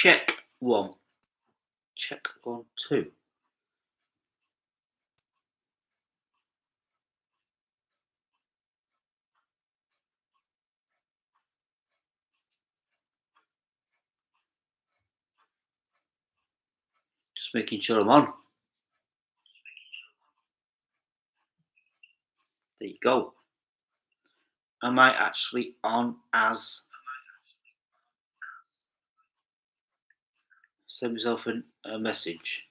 Check 1. Check 1, 2. Just making sure I'm on. There you go. Am I actually on as... Send myself a message.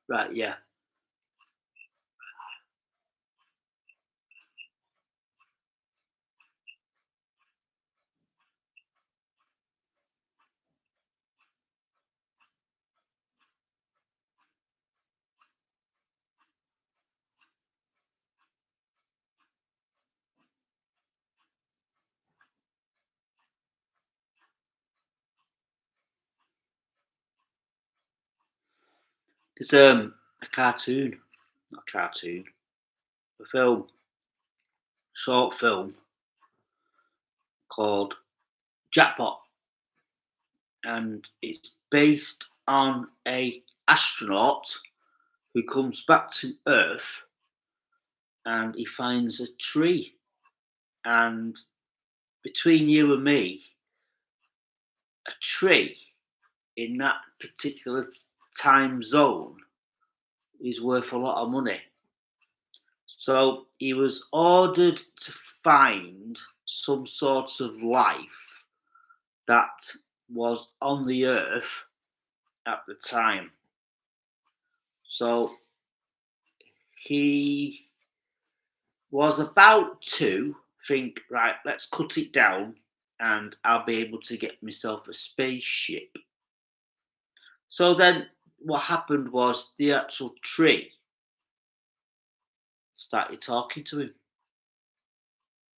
Right, yeah. There's a cartoon, not a cartoon, a film, short film called Jackpot, and it's based on a astronaut who comes back to Earth and he finds a tree. And between you and me, a tree in that particular time zone is worth a lot of money. So he was ordered to find some sort of life that was on the earth at the time. So he was about to think, right, let's cut it down and I'll be able to get myself a spaceship. So then what happened was the actual tree started talking to him.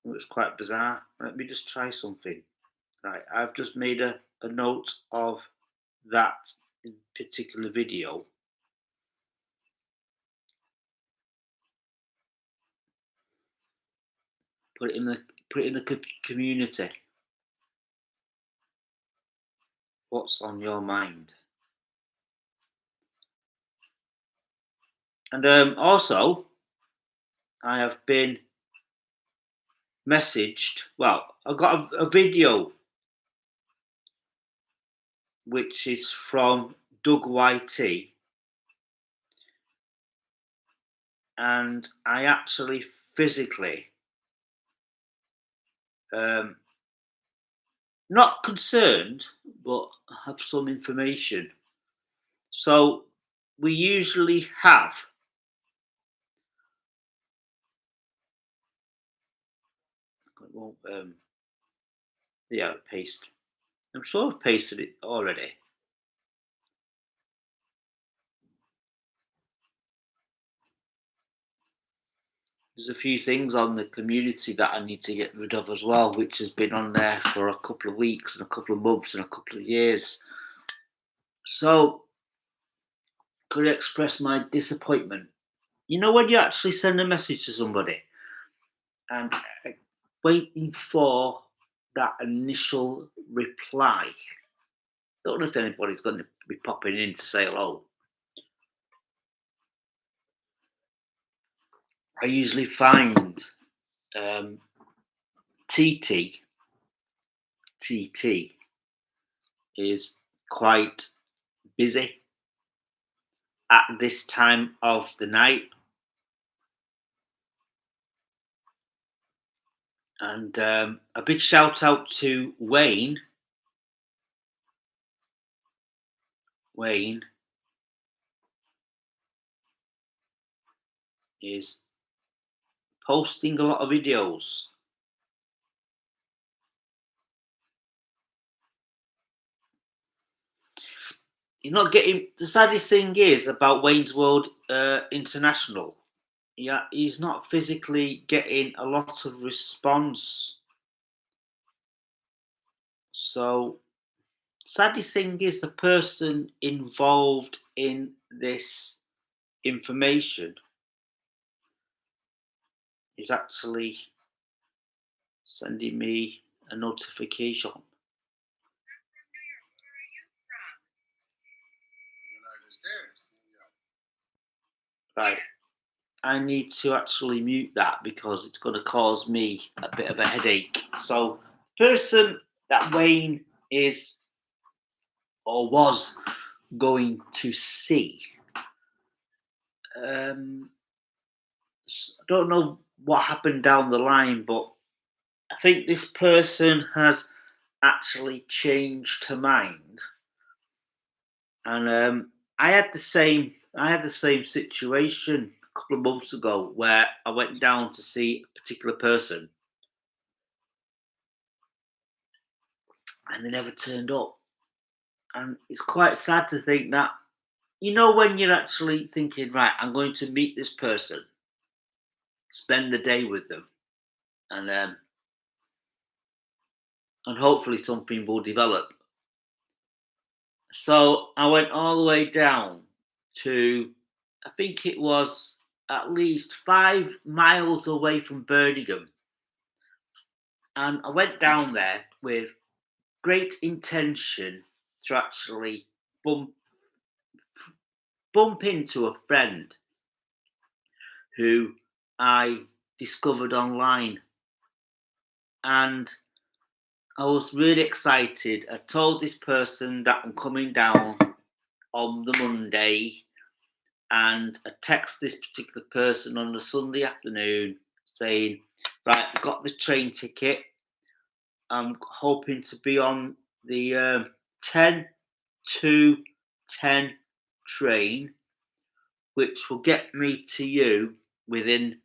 It was quite bizarre. Let me just try something. Right, I've just made a note of that particular video. Put it in the community. What's on your mind? And also, I have been messaged. Well, I've got a video which is from Doug YT, and I actually physically not concerned, but have some information. So we usually have yeah, paste. I'm sure I've pasted it already. There's a few things on the community that I need to get rid of as well, which has been on there for a couple of weeks and a couple of months and a couple of years. So, could I express my disappointment? You know, when you actually send a message to somebody and waiting for that initial reply. Don't know if anybody's going to be popping in to say hello. I usually find TT is quite busy at this time of the night. And a big shout out to Wayne. Wayne is posting a lot of videos. He's not getting... The saddest thing is about Wayne's World International. Yeah, he's not physically getting a lot of response. So, saddest thing is the person involved in this information is actually sending me a notification. Right. I need to actually mute that because it's going to cause me a bit of a headache. So, the person that Wayne is or was going to see, I don't know what happened down the line, but I think this person has actually changed her mind. And I had the same situation a couple of months ago where I went down to see a particular person and they never turned up. And it's quite sad to think that, when you're actually thinking, right, I'm going to meet this person, spend the day with them, and and hopefully something will develop. So I went all the way down to, I think it was at least 5 miles away from Birmingham. And I went down there with great intention to actually bump into a friend who I discovered online. And I was really excited. I told this person that I'm coming down on the Monday, and I text this particular person on the Sunday afternoon saying, right, I've got the train ticket. I'm hoping to be on the 10 to 10 train, which will get me to you within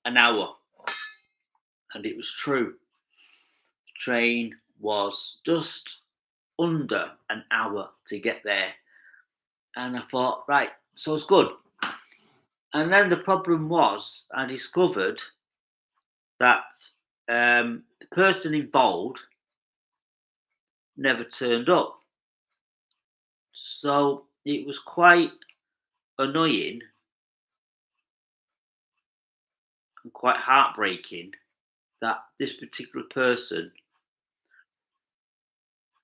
an hour. And it was true. The train was just under an hour to get there. And I thought, right, so it's good. And then the problem was, I discovered that the person involved never turned up. So it was quite annoying and quite heartbreaking that this particular person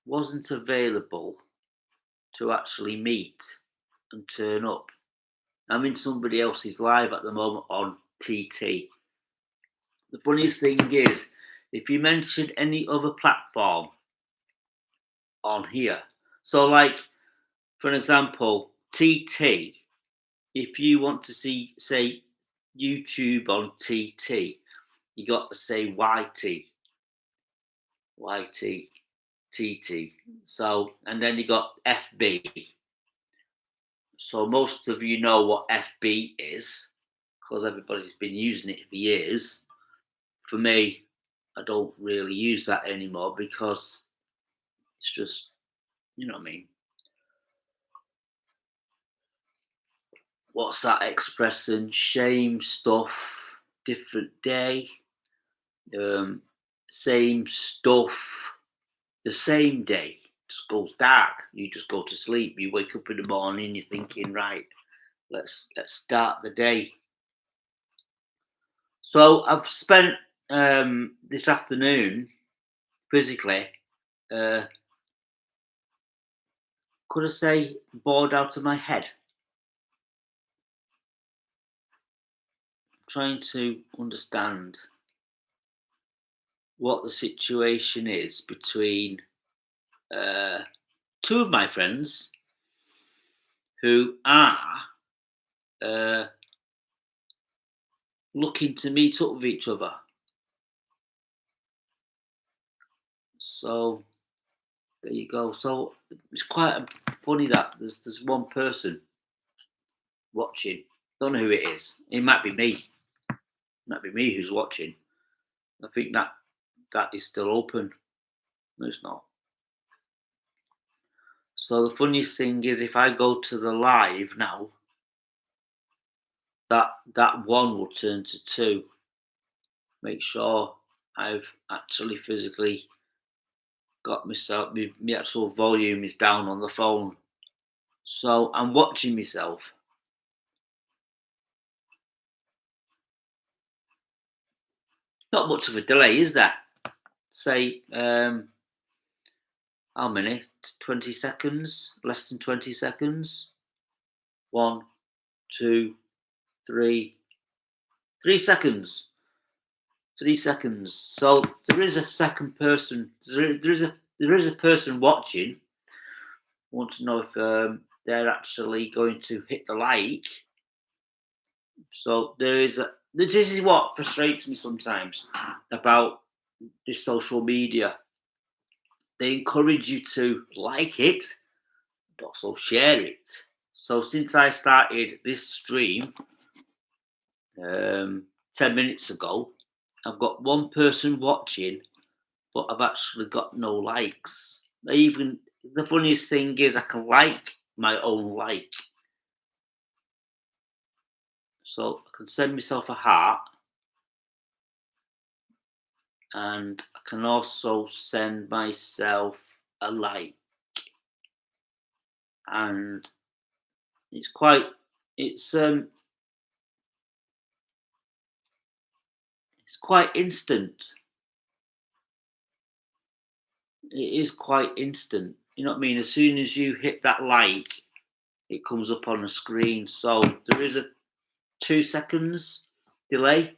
wasn't available to actually meet and turn up. I'm in somebody else's live at the moment on TT. The funniest thing is, if you mention any other platform on here, so like, for an example, TT, if you want to see, say, YouTube on TT, you got to say YT, TT. So, and then you got FB. So most of you know what FB is because everybody's been using it for years. For me, I don't really use that anymore because it's just, you know what I mean? What's that expressing? Shame stuff, different day, same stuff, the same day. Just goes dark. You just go to sleep. You wake up in the morning. You're thinking, right, let's start the day. So I've spent this afternoon physically. Could I say bored out of my head? Trying to understand what the situation is between two of my friends who are looking to meet up with each other. So there you go. So it's quite funny that there's one person watching. Don't know who it is. It might be me. It might be me who's watching. I think that is still open. No, it's not. So the funniest thing is, if I go to the live now, that one will turn to two. Make sure I've actually physically got myself. My actual volume is down on the phone, so I'm watching myself. Not much of a delay, is there? say how many? 20 seconds? Less than 20 seconds? One, two, three, 3 seconds. 3 seconds. So there is a second person. There is a person watching. I want to know if they're actually going to hit the like. So there is a. This is what frustrates me sometimes about this social media. They encourage you to like it, but also share it. So since I started this stream 10 minutes ago, I've got one person watching, but I've actually got no likes. Even the funniest thing is I can like my own like. So I can send myself a heart, and I can also send myself a like. And it's quite it's quite instant. It is quite instant. You know what I mean? As soon as you hit that like, it comes up on the screen. So there is a 2 seconds delay.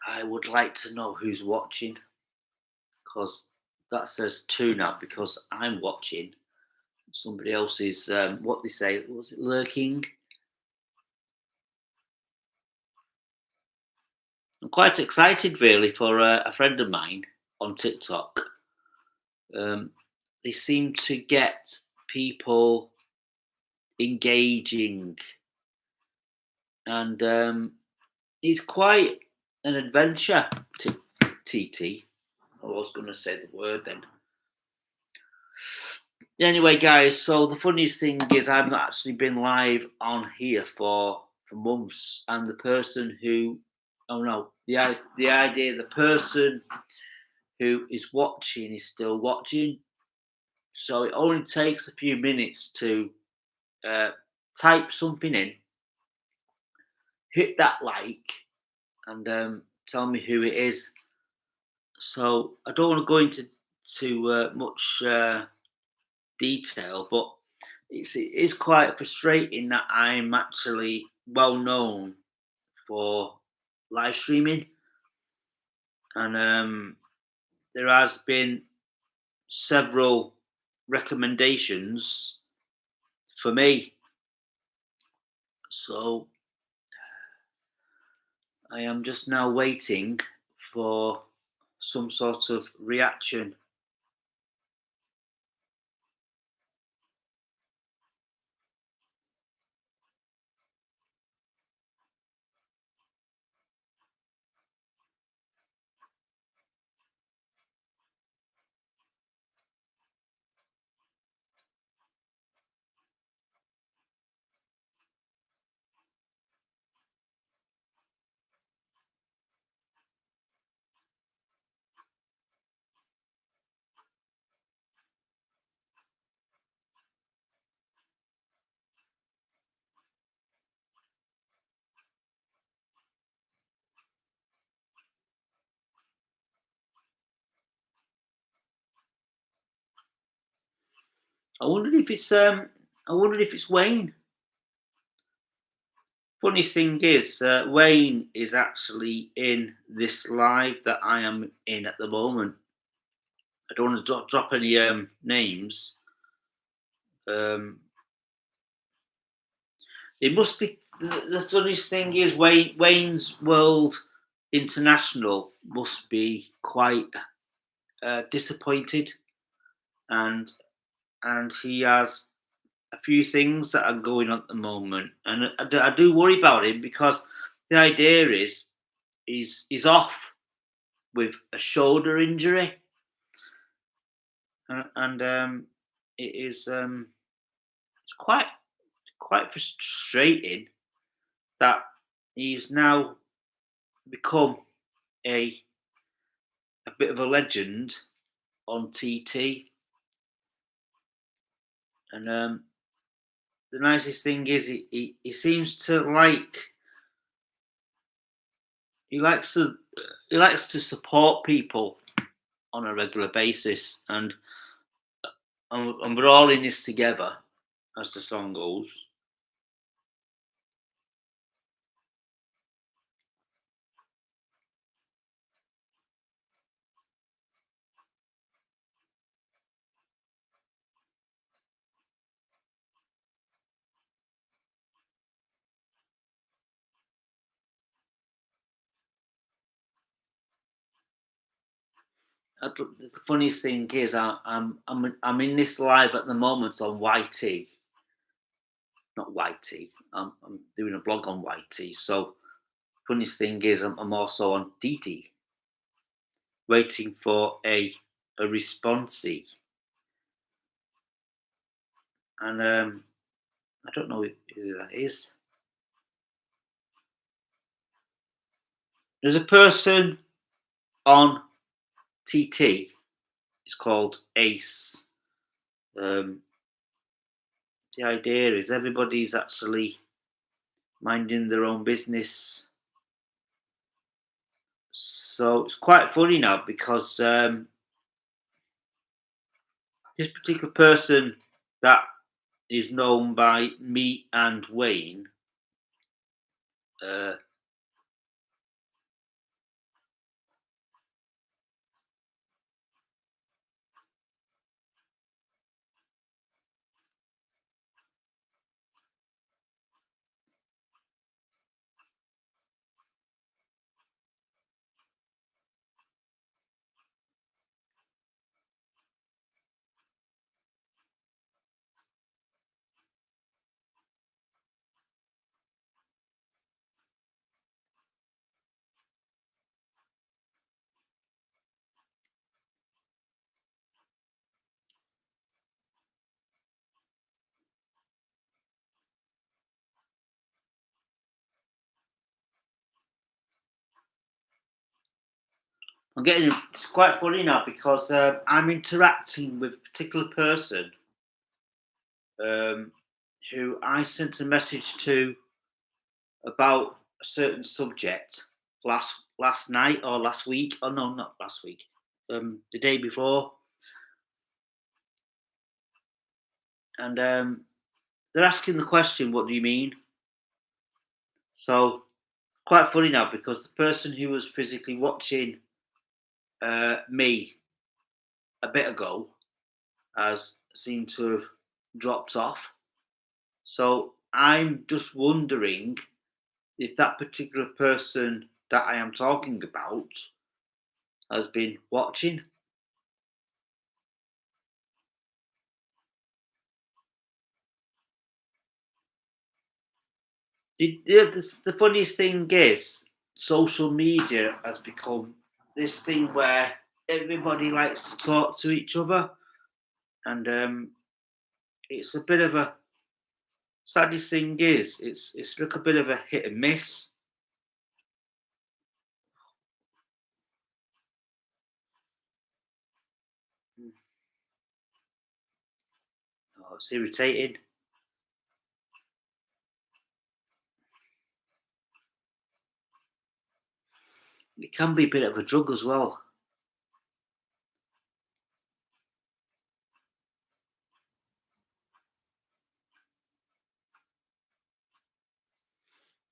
I would like to know who's watching, because that says two now because I'm watching. Somebody else is what they say. Was it lurking? I'm quite excited, really, for a friend of mine on TikTok. Um, they seem to get people engaging, and it's quite an adventure. TT. I was going to say the word then. Anyway, guys. So the funniest thing is, I've not actually been live on here for months, and the person who, oh no, the idea, the person who is watching is still watching. So it only takes a few minutes to type something in, hit that like, and tell me who it is. So I don't want to go into much detail, but it is quite frustrating that I'm actually well known for live streaming, and there has been several recommendations for me. So I am just now waiting for some sort of reaction. I wondered if it's Wayne. Funniest thing is, Wayne is actually in this live that I am in at the moment. I don't want to drop any names. Um, it must be the funniest thing is Wayne's World International must be quite disappointed, and he has a few things that are going on at the moment, and I do worry about him because the idea is he's off with a shoulder injury, and it is it's quite frustrating that he's now become a bit of a legend on TT, and the nicest thing is he seems to like he likes to he likes to support people on a regular basis, and we're all in this together, as the song goes. The funniest thing is, I'm in this live at the moment on YT, not YT. I'm doing a blog on YT. So funniest thing is, I'm also on DD, waiting for a response, and I don't know who that is. There's a person on TT. It's called Ace. Um, the idea is everybody's actually minding their own business. So it's quite funny now because this particular person that is known by me and Wayne. Uh, I'm getting it's quite funny now because I'm interacting with a particular person um, who I sent a message to about a certain subject last night or last week. Oh no, not last week. The day before, and they're asking the question, "What do you mean?" So quite funny now because the person who was physically watching me a bit ago has seemed to have dropped off. So I'm just wondering if that particular person that I am talking about has been watching. The funniest thing is, social media has become this thing where everybody likes to talk to each other, and it's a bit of a saddest thing is it's like a bit of a hit and miss. Oh, it's irritating. It can be a bit of a drug as well.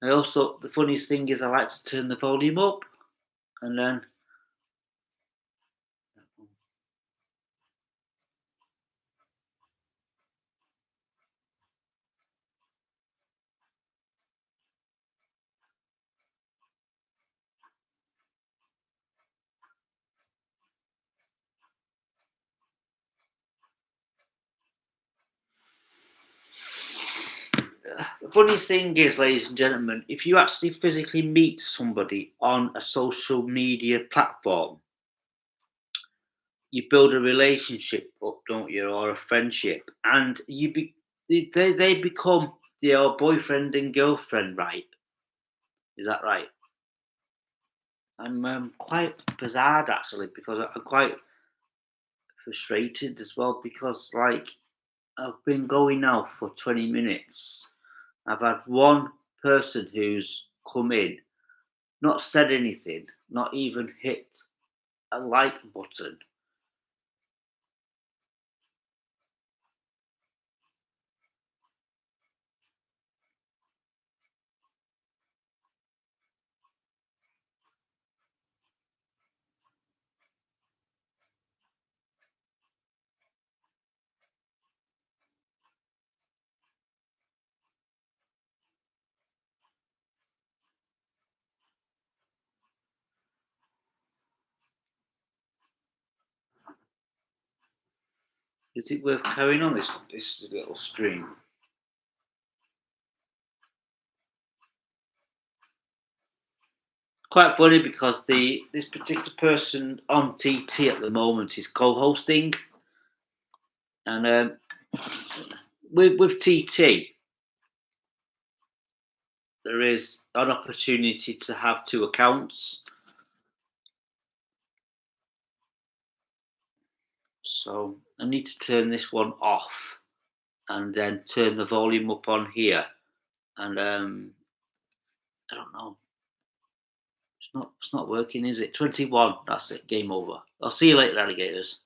I also the funniest thing is I like to turn the volume up, and then the funniest thing is, ladies and gentlemen, if you actually physically meet somebody on a social media platform, you build a relationship up, don't you, or a friendship, and they become your boyfriend and girlfriend, right? Is that right? I'm quite bizarre actually because I'm quite frustrated as well because like I've been going now for 20 minutes. I've had one person who's come in not said anything, not even hit a like button. Is it worth carrying on this little stream? Quite funny because the this particular person on TT at the moment is co-hosting, and with TT there is an opportunity to have two accounts. So I need to turn this one off and then turn the volume up on here. And I don't know. It's not working, is it? 21. That's it. Game over. I'll see you later, alligators.